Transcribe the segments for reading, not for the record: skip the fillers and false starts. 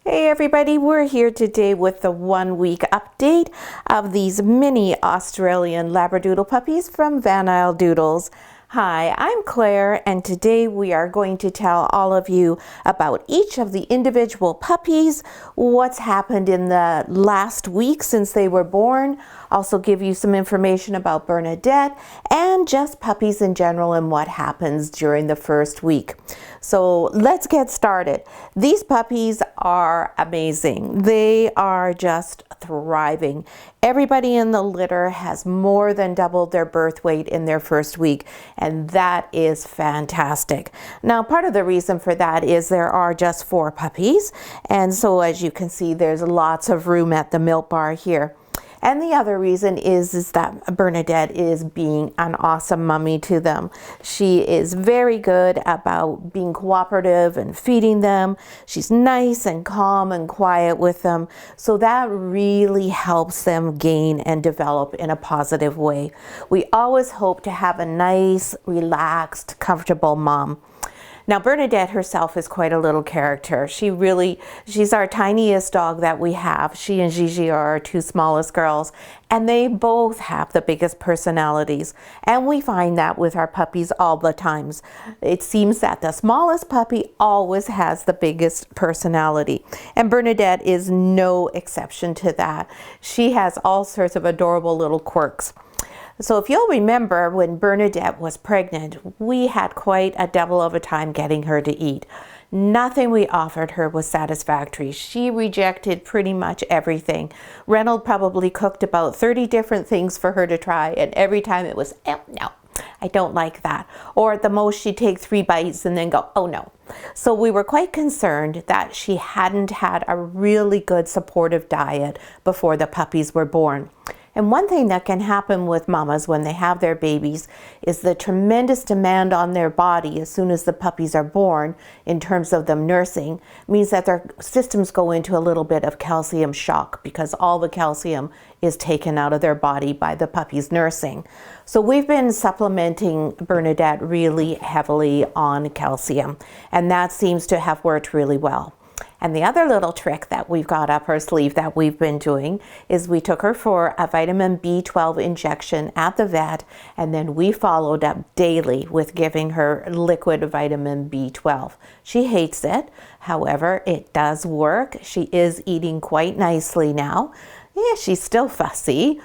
Hey everybody, we're here today with the 1 week update of these mini Australian Labradoodle puppies from Van Isle Doodles. Hi, I'm Claire, and today we are going to tell all of you about each of the individual puppies, what's happened in the last week since they were born, also give you some information about Bernadette, and just puppies in general and what happens during the first week. So let's get started. These puppies are amazing. They are just thriving. Everybody in the litter has more than doubled their birth weight in their first week, and that is fantastic. Now, part of the reason for that is there are just 4 puppies, and so as you can see, there's lots of room at the milk bar here. And the other reason is that Bernadette is being an awesome mummy to them. She is very good about being cooperative and feeding them. She's nice and calm and quiet with them. So that really helps them gain and develop in a positive way. We always hope to have a nice, relaxed, comfortable mom. Now, Bernadette herself is quite a little character. She's our tiniest dog that we have. She and Gigi are our 2 smallest girls, and they both have the biggest personalities. And we find that with our puppies all the times. It seems that the smallest puppy always has the biggest personality. And Bernadette is no exception to that. She has all sorts of adorable little quirks. So if you'll remember, when Bernadette was pregnant, we had quite a devil of a time getting her to eat. Nothing we offered her was satisfactory. She rejected pretty much everything. Reynold probably cooked about 30 different things for her to try, and every time it was, oh, no, I don't like that. Or at the most, she'd take 3 bites and then go, oh no. So we were quite concerned that she hadn't had a really good supportive diet before the puppies were born. And one thing that can happen with mamas when they have their babies is the tremendous demand on their body as soon as the puppies are born in terms of them nursing means that their systems go into a little bit of calcium shock because all the calcium is taken out of their body by the puppies nursing. So we've been supplementing Bernadette really heavily on calcium, and that seems to have worked really well. And the other little trick that we've got up her sleeve that we've been doing is we took her for a vitamin B12 injection at the vet, and then we followed up daily with giving her liquid vitamin B12. She hates it. However, it does work. She is eating quite nicely now. Yeah, she's still fussy.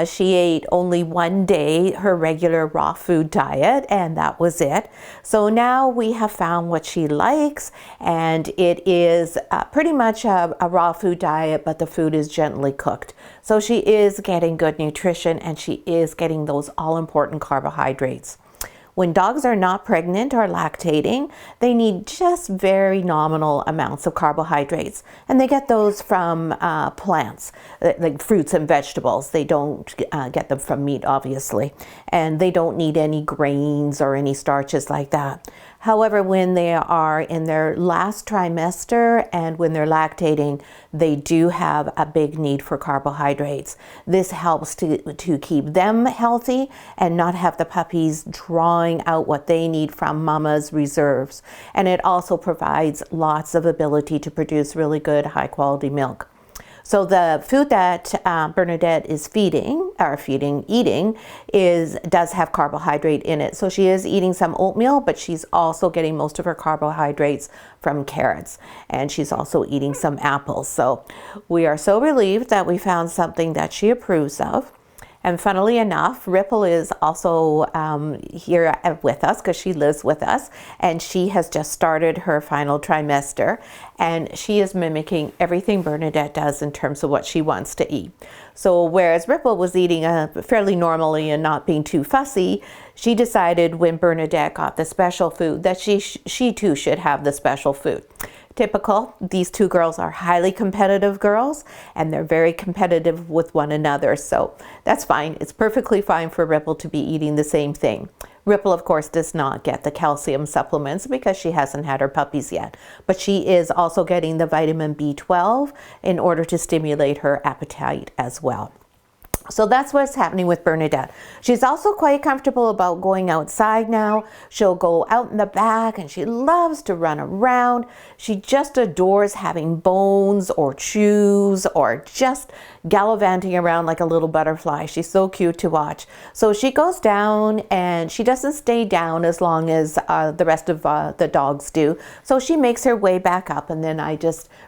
She ate only 1 day her regular raw food diet, and that was it. So now we have found what she likes, and it is pretty much a raw food diet, but the food is gently cooked. So she is getting good nutrition, and she is getting those all-important carbohydrates. When dogs are not pregnant or lactating, they need just very nominal amounts of carbohydrates. And they get those from plants, like fruits and vegetables. They don't get them from meat, obviously. And they don't need any grains or any starches like that. However, when they are in their last trimester and when they're lactating, they do have a big need for carbohydrates. This helps to keep them healthy and not have the puppies drawing out what they need from mama's reserves. And it also provides lots of ability to produce really good high quality milk. So the food that Bernadette is eating does have carbohydrate in it. So she is eating some oatmeal, but she's also getting most of her carbohydrates from carrots. And she's also eating some apples. So we are so relieved that we found something that she approves of. And funnily enough, Ripple is also here with us because she lives with us, and she has just started her final trimester, and she is mimicking everything Bernadette does in terms of what she wants to eat. So whereas Ripple was eating fairly normally and not being too fussy, she decided when Bernadette got the special food that she too should have the special food. Typical, these 2 girls are highly competitive girls, and they're very competitive with one another. So that's fine. It's perfectly fine for Ripple to be eating the same thing. Ripple, of course, does not get the calcium supplements because she hasn't had her puppies yet. But she is also getting the vitamin B12 in order to stimulate her appetite as well. So that's what's happening with Bernadette. She's also quite comfortable about going outside now. She'll go out in the back and she loves to run around. She just adores having bones or chews or just gallivanting around like a little butterfly. She's so cute to watch. So she goes down and she doesn't stay down as long as the rest of the dogs do. So she makes her way back up, and then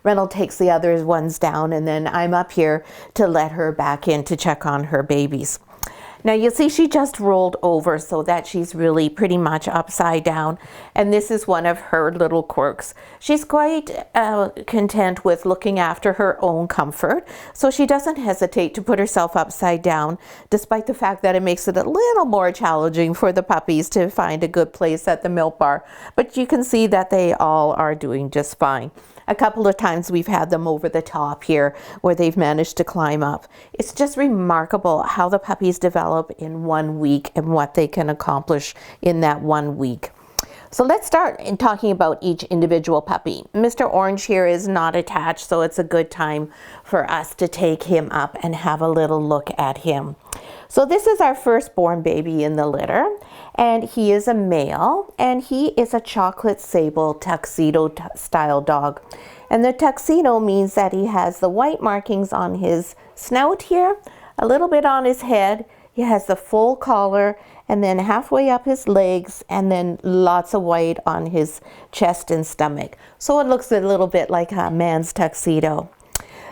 Reynolds takes the other ones down, and then I'm up here to let her back in to check on her babies. Now you'll see she just rolled over so that she's really pretty much upside down, and this is one of her little quirks. She's quite content with looking after her own comfort, so she doesn't hesitate to put herself upside down, despite the fact that it makes it a little more challenging for the puppies to find a good place at the milk bar. But you can see that they all are doing just fine. A couple of times we've had them over the top here where they've managed to climb up. It's just remarkable how the puppies develop in 1 week and what they can accomplish in that 1 week. So let's start in talking about each individual puppy. Mr. Orange here is not attached, so it's a good time for us to take him up and have a little look at him. So this is our firstborn baby in the litter, and he is a male, and he is a chocolate sable tuxedo style dog. And the tuxedo means that he has the white markings on his snout here, a little bit on his head. He has the full collar, and then halfway up his legs, and then lots of white on his chest and stomach. So it looks a little bit like a man's tuxedo.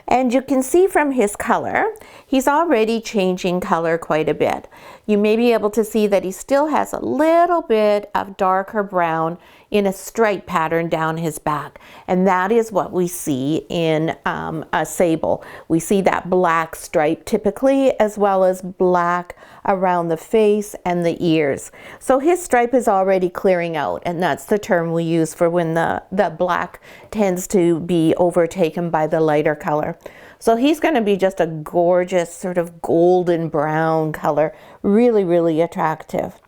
And you can see from his color, he's already changing color quite a bit. You may be able to see that he still has a little bit of darker brown in a stripe pattern down his back. And that is what we see in a sable. We see that black stripe typically, as well as black around the face and the ears. So his stripe is already clearing out, and that's the term we use for when the black tends to be overtaken by the lighter color. So he's going to be just a gorgeous sort of golden brown color, really, really attractive.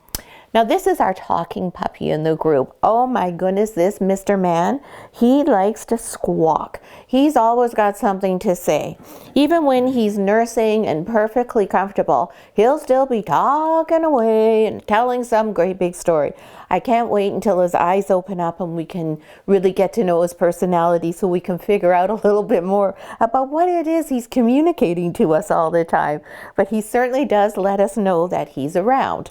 Now this is our talking puppy in the group. Oh my goodness, this Mr. Man, he likes to squawk. He's always got something to say. Even when he's nursing and perfectly comfortable, he'll still be talking away and telling some great big story. I can't wait until his eyes open up and we can really get to know his personality, so we can figure out a little bit more about what it is he's communicating to us all the time. But he certainly does let us know that he's around.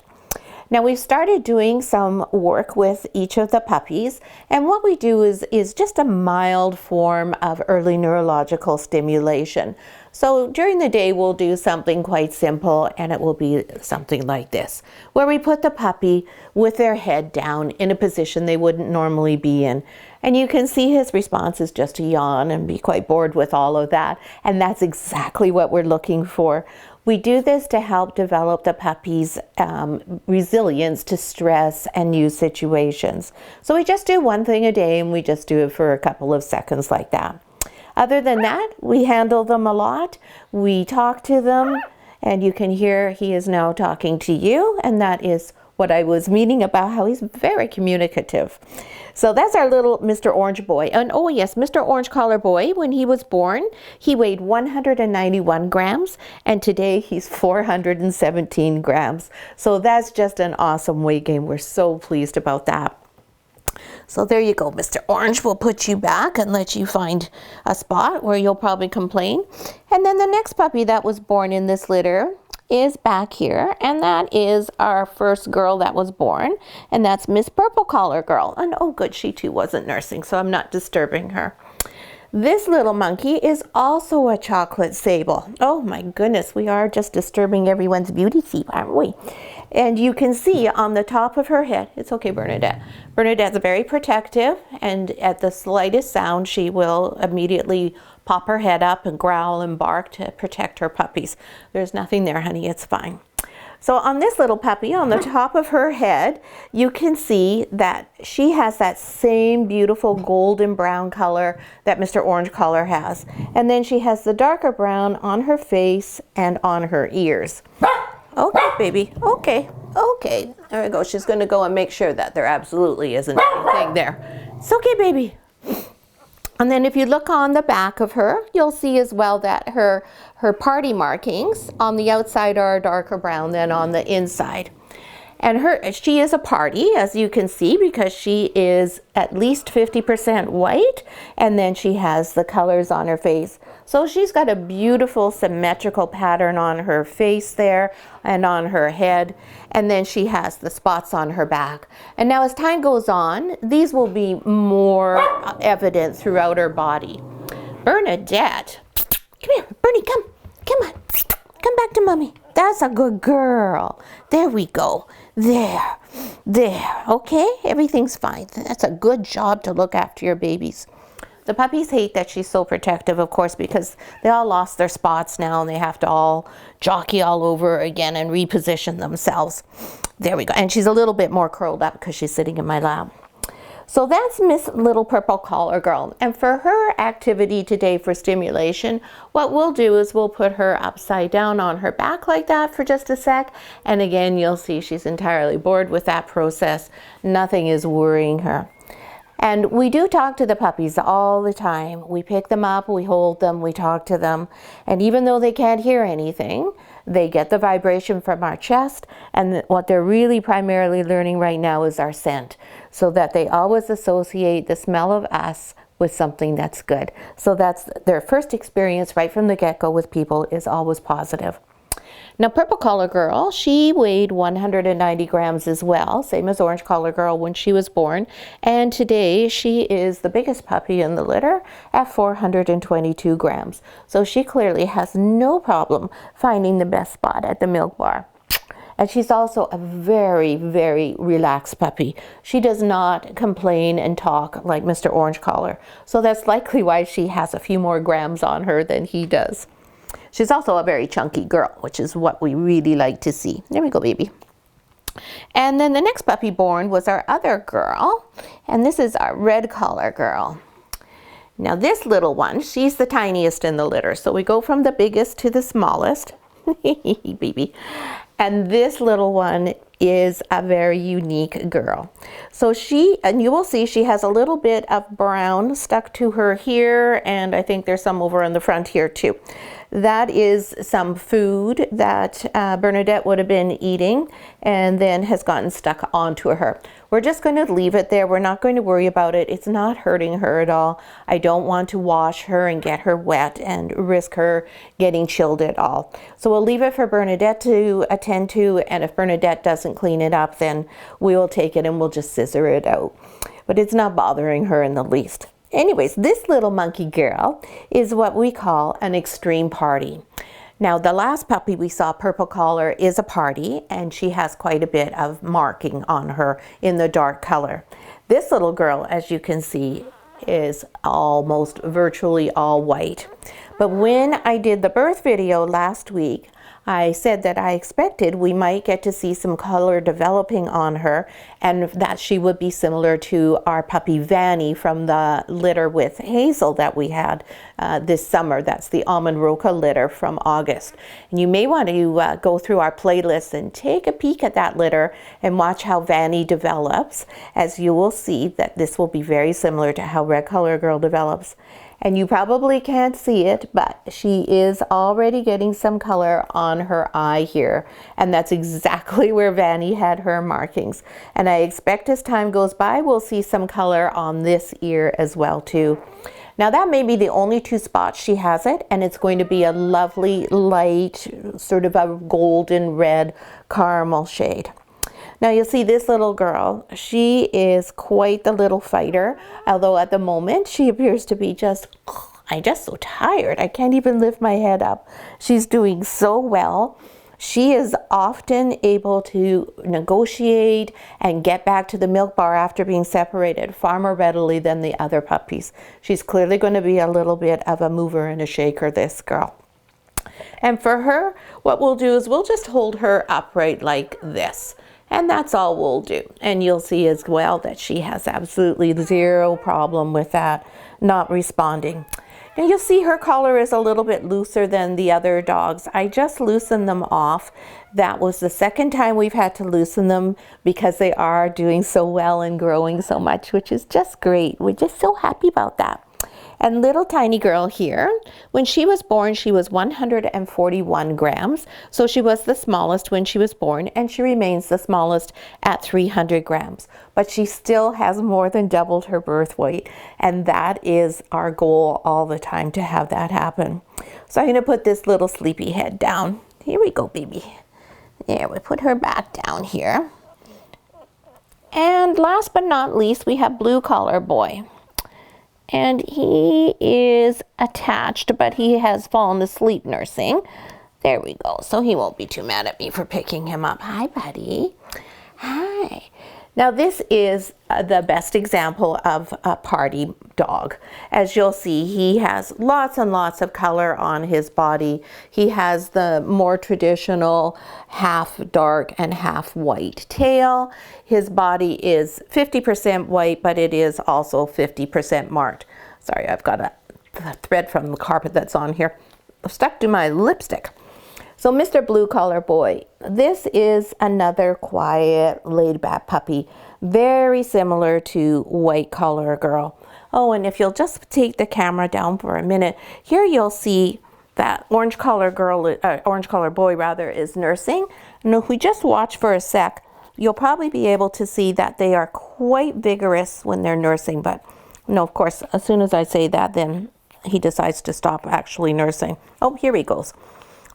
Now we've started doing some work with each of the puppies, and what we do is just a mild form of early neurological stimulation. So during the day we'll do something quite simple, and it will be something like this, where we put the puppy with their head down in a position they wouldn't normally be in. And you can see his response is just to yawn and be quite bored with all of that, and that's exactly what we're looking for. We do this to help develop the puppy's resilience to stress and new situations. So we just do one thing a day, and we just do it for a couple of seconds like that. Other than that, we handle them a lot. We talk to them, and you can hear he is now talking to you, and that is what I was meaning about how he's very communicative. So that's our little Mr. Orange boy. And oh yes, Mr. Orange Collar boy, when he was born, he weighed 191 grams, and today he's 417 grams. So that's just an awesome weight gain. We're so pleased about that. So there you go, Mr. Orange. We'll put you back and let you find a spot where you'll probably complain. And then the next puppy that was born in this litter is back here, and that is our first girl that was born, and that's Miss Purple Collar Girl. And oh good, she too wasn't nursing, so I'm not disturbing her. This little monkey is also a chocolate sable. Oh my goodness, we are just disturbing everyone's beauty sleep, aren't we? And you can see on the top of her head, it's okay, Bernadette. Bernadette's very protective, and at the slightest sound, she will immediately pop her head up and growl and bark to protect her puppies. There's nothing there, honey, it's fine. So on this little puppy, on the top of her head, you can see that she has that same beautiful golden brown color that Mr. Orange Collar has. And then she has the darker brown on her face and on her ears. Okay, baby, okay. There we go. She's gonna go and make sure that there absolutely isn't anything there. It's okay, baby. And then if you look on the back of her, you'll see as well that her party markings on the outside are darker brown than on the inside. And she is a party, as you can see, because she is at least 50% white, and then she has the colors on her face. So she's got a beautiful symmetrical pattern on her face there and on her head, and then she has the spots on her back. And now as time goes on, these will be more evident throughout her body. Bernadette, come here, Bernie, come on, come back to mommy. That's a good girl. There we go. There. Okay, everything's fine. That's a good job to look after your babies. The puppies hate that she's so protective, of course, because they all lost their spots now and they have to all jockey all over again and reposition themselves. There we go. And she's a little bit more curled up because she's sitting in my lap. So that's Miss Little Purple Collar Girl. And for her activity today for stimulation, what we'll do is we'll put her upside down on her back like that for just a sec. And again, you'll see she's entirely bored with that process. Nothing is worrying her. And we do talk to the puppies all the time. We pick them up, we hold them, we talk to them. And even though they can't hear anything, they get the vibration from our chest. And what they're really primarily learning right now is our scent, so that they always associate the smell of us with something that's good. So that's their first experience right from the get-go with people is always positive. Now, Purple Collar Girl, she weighed 190 grams as well, same as Orange Collar Girl when she was born. And today she is the biggest puppy in the litter at 422 grams. So she clearly has no problem finding the best spot at the milk bar. And she's also a very, very relaxed puppy. She does not complain and talk like Mr. Orange Collar. So that's likely why she has a few more grams on her than he does. She's also a very chunky girl, which is what we really like to see. There we go, baby. And then the next puppy born was our other girl, and this is our Red Collar Girl. Now this little one, she's the tiniest in the litter. So we go from the biggest to the smallest. Baby. And this little one is a very unique girl. So and you will see she has a little bit of brown stuck to her here, and I think there's some over in the front here too. That is some food that Bernadette would have been eating and then has gotten stuck onto her. We're just going to leave it there. We're not going to worry about it. It's not hurting her at all. I don't want to wash her and get her wet and risk her getting chilled at all. So we'll leave it for Bernadette to attend to, and if Bernadette doesn't clean it up, then we will take it and we'll just scissor it out. But it's not bothering her in the least. Anyways, this little monkey girl is what we call an extreme party. Now, the last puppy we saw, Purple Collar, is a party, and she has quite a bit of marking on her in the dark color. This little girl, as you can see, is almost virtually all white. But when I did the birth video last week, I said that I expected we might get to see some color developing on her, and that she would be similar to our puppy Vanny from the litter with Hazel that we had this summer. That's the Almond Roca litter from August. And you may want to go through our playlist and take a peek at that litter and watch how Vanny develops, as you will see that this will be very similar to how Red Collar Girl develops. And you probably can't see it, but she is already getting some color on her eye here. And that's exactly where Vanny had her markings. And I expect as time goes by, we'll see some color on this ear as well too. Now that may be the only two spots she has it, and it's going to be a lovely light, sort of a golden red caramel shade. Now you'll see this little girl, she is quite the little fighter, although at the moment she appears to be I'm just so tired. I can't even lift my head up. She's doing so well. She is often able to negotiate and get back to the milk bar after being separated far more readily than the other puppies. She's clearly going to be a little bit of a mover and a shaker, this girl. And for her, what we'll do is we'll just hold her upright like this. And that's all we'll do. And you'll see as well that she has absolutely zero problem with that, not responding. And you'll see her collar is a little bit looser than the other dogs. I just loosened them off. That was the second time we've had to loosen them because they are doing so well and growing so much, which is just great. We're just so happy about that. And little tiny girl here, when she was born, she was 141 grams. So she was the smallest when she was born, and she remains the smallest at 300 grams. But she still has more than doubled her birth weight. And that is our goal all the time, to have that happen. So I'm going to put this little sleepy head down. Here we go, baby. There, we put her back down here. And last but not least, we have Blue Collar Boy. And he is attached, but he has fallen asleep nursing. There we go. So he won't be too mad at me for picking him up. Hi, buddy. Hi. Now this is the best example of a party dog. As you'll see, he has lots and lots of color on his body. He has the more traditional half dark and half white tail. His body is 50% white, but it is also 50% marked. Sorry, I've got a thread from the carpet that's on here stuck to my lipstick. So Mr. Blue Collar Boy, this is another quiet, laid-back puppy, very similar to White Collar Girl. Oh, and if you'll just take the camera down for a minute, here you'll see that Orange Collar Boy rather, is nursing. And if we just watch for a sec, you'll probably be able to see that they are quite vigorous when they're nursing. But no, of course, as soon as I say that, then he decides to stop actually nursing. Oh, here he goes.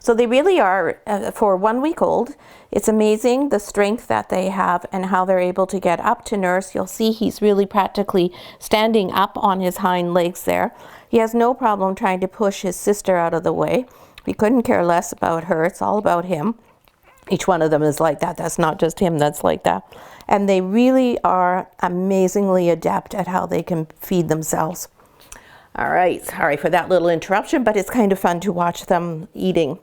So they really are, for 1 week old, it's amazing the strength that they have and how they're able to get up to nurse. You'll see he's really practically standing up on his hind legs there. He has no problem trying to push his sister out of the way. He couldn't care less about her. It's all about him. Each one of them is like that. That's not just him that's like that. And they really are amazingly adept at how they can feed themselves. All right, sorry for that little interruption, but it's kind of fun to watch them eating.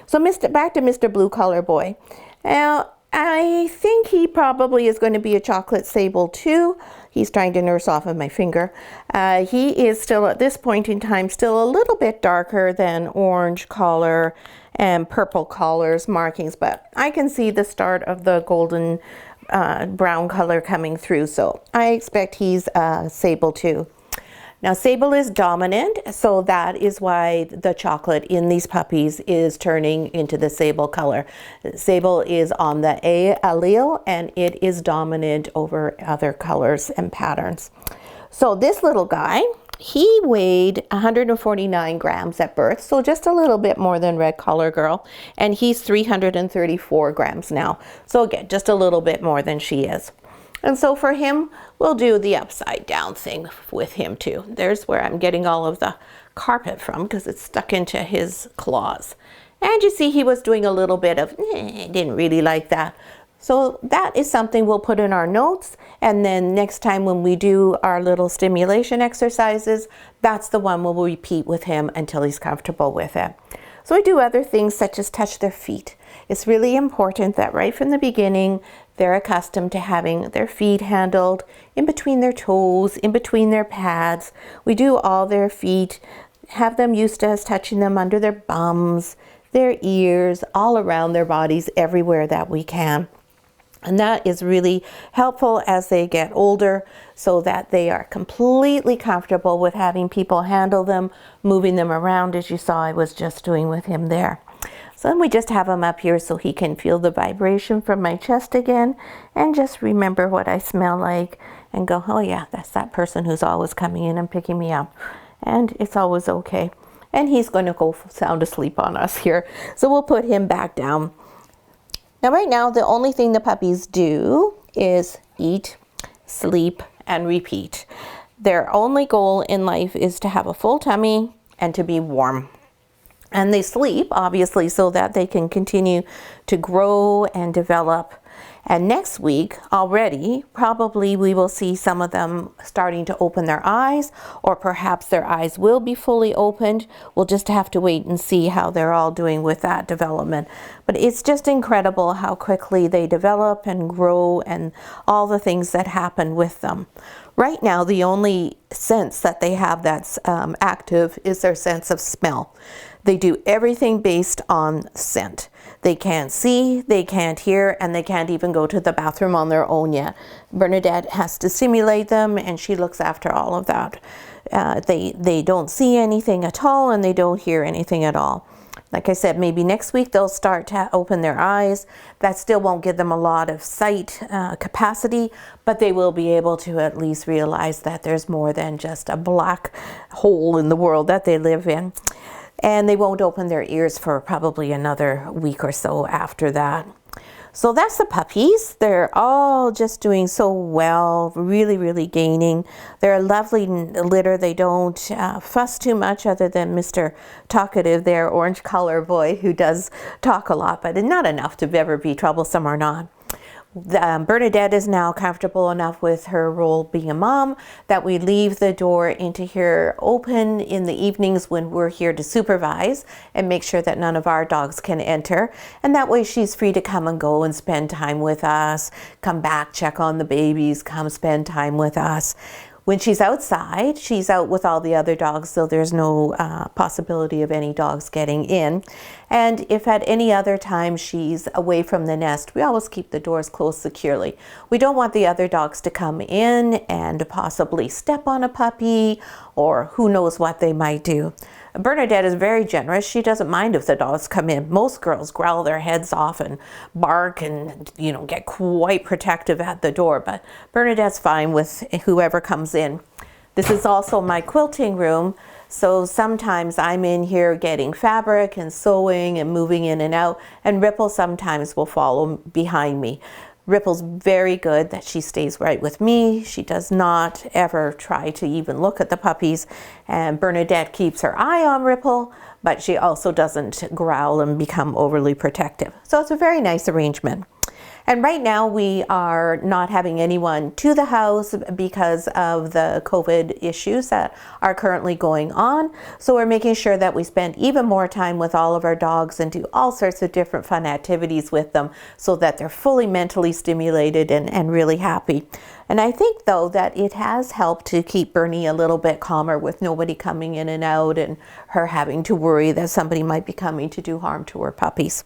So back to Mr. Blue Collar Boy. Now, I think he probably is going to be a chocolate sable too. He's trying to nurse off of my finger. He is still, at this point in time, still a little bit darker than Orange Collar and Purple Collar's markings, but I can see the start of the golden brown color coming through, so I expect he's sable too. Now, sable is dominant, so that is why the chocolate in these puppies is turning into the sable color. Sable is on the A allele, and it is dominant over other colors and patterns. So this little guy, he weighed 149 grams at birth, so just a little bit more than Red Collar Girl, and he's 334 grams now. So again, just a little bit more than she is. And so for him, we'll do the upside down thing with him too. There's where I'm getting all of the carpet from because it's stuck into his claws. And you see he was doing a little bit of, didn't really like that. So that is something we'll put in our notes. And then next time when we do our little stimulation exercises, that's the one we'll repeat with him until he's comfortable with it. So we do other things such as touch their feet. It's really important that right from the beginning, they're accustomed to having their feet handled in between their toes, in between their pads. We do all their feet, have them used to us touching them under their bums, their ears, all around their bodies, everywhere that we can. And that is really helpful as they get older so that they are completely comfortable with having people handle them, moving them around as you saw I was just doing with him there. So then we just have him up here so he can feel the vibration from my chest again and just remember what I smell like and go, oh yeah, that's that person who's always coming in and picking me up. And it's always okay. And he's going to go sound asleep on us here. So we'll put him back down. Now right now, the only thing the puppies do is eat, sleep, and repeat. Their only goal in life is to have a full tummy and to be warm. And they sleep, obviously, so that they can continue to grow and develop. And next week, already, probably we will see some of them starting to open their eyes, or perhaps their eyes will be fully opened. We'll just have to wait and see how they're all doing with that development. But it's just incredible how quickly they develop and grow and all the things that happen with them. Right now, the only sense that they have that's active is their sense of smell. They do everything based on scent. They can't see, they can't hear, and they can't even go to the bathroom on their own yet. Bernadette has to stimulate them, and she looks after all of that. They don't see anything at all, and they don't hear anything at all. Like I said, maybe next week they'll start to open their eyes. That still won't give them a lot of sight capacity, but they will be able to at least realize that there's more than just a black hole in the world that they live in. And they won't open their ears for probably another week or so after that. So that's the puppies. They're all just doing so well, really, really gaining. They're a lovely litter. They don't fuss too much, other than Mr. Talkative, their orange color boy, who does talk a lot, but not enough to ever be troublesome or not. Bernadette is now comfortable enough with her role being a mom that we leave the door into here open in the evenings when we're here to supervise and make sure that none of our dogs can enter. And that way she's free to come and go and spend time with us, come back, check on the babies, come spend time with us. When she's outside, she's out with all the other dogs, so there's no possibility of any dogs getting in. And if at any other time she's away from the nest, we always keep the doors closed securely. We don't want the other dogs to come in and possibly step on a puppy, or who knows what they might do. Bernadette is very generous. She doesn't mind if the dogs come in. Most girls growl their heads off and bark and, get quite protective at the door, but Bernadette's fine with whoever comes in. This is also my quilting room, so sometimes I'm in here getting fabric and sewing and moving in and out, and Ripple sometimes will follow behind me. Ripple's very good that she stays right with me. She does not ever try to even look at the puppies. And Bernadette keeps her eye on Ripple, but she also doesn't growl and become overly protective. So it's a very nice arrangement. And right now we are not having anyone to the house because of the COVID issues that are currently going on. So we're making sure that we spend even more time with all of our dogs and do all sorts of different fun activities with them so that they're fully mentally stimulated and really happy. And I think, though, that it has helped to keep Bernie a little bit calmer with nobody coming in and out and her having to worry that somebody might be coming to do harm to her puppies.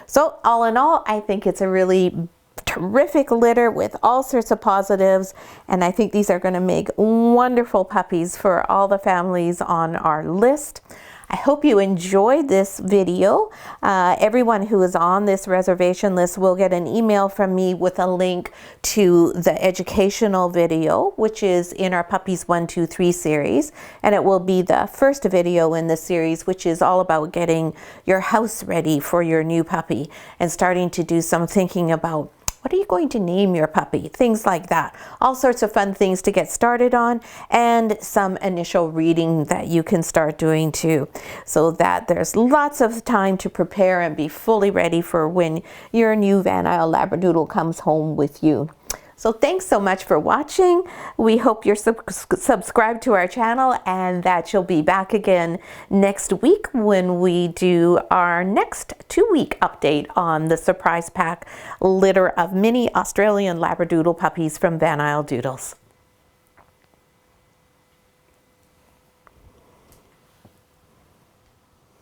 So all in all, I think it's a really terrific litter with all sorts of positives, and I think these are going to make wonderful puppies for all the families on our list. I hope you enjoyed this video. Everyone who is on this reservation list will get an email from me with a link to the educational video, which is in our Puppies 1, 2, 3 series. And it will be the first video in the series, which is all about getting your house ready for your new puppy and starting to do some thinking about what are you going to name your puppy? Things like that. All sorts of fun things to get started on, and some initial reading that you can start doing too, so that there's lots of time to prepare and be fully ready for when your new Van Isle Labradoodle comes home with you. So thanks so much for watching. We hope you're subscribed to our channel and that you'll be back again next week when we do our next 2-week update on the surprise pack litter of mini Australian Labradoodle puppies from Van Isle Doodles.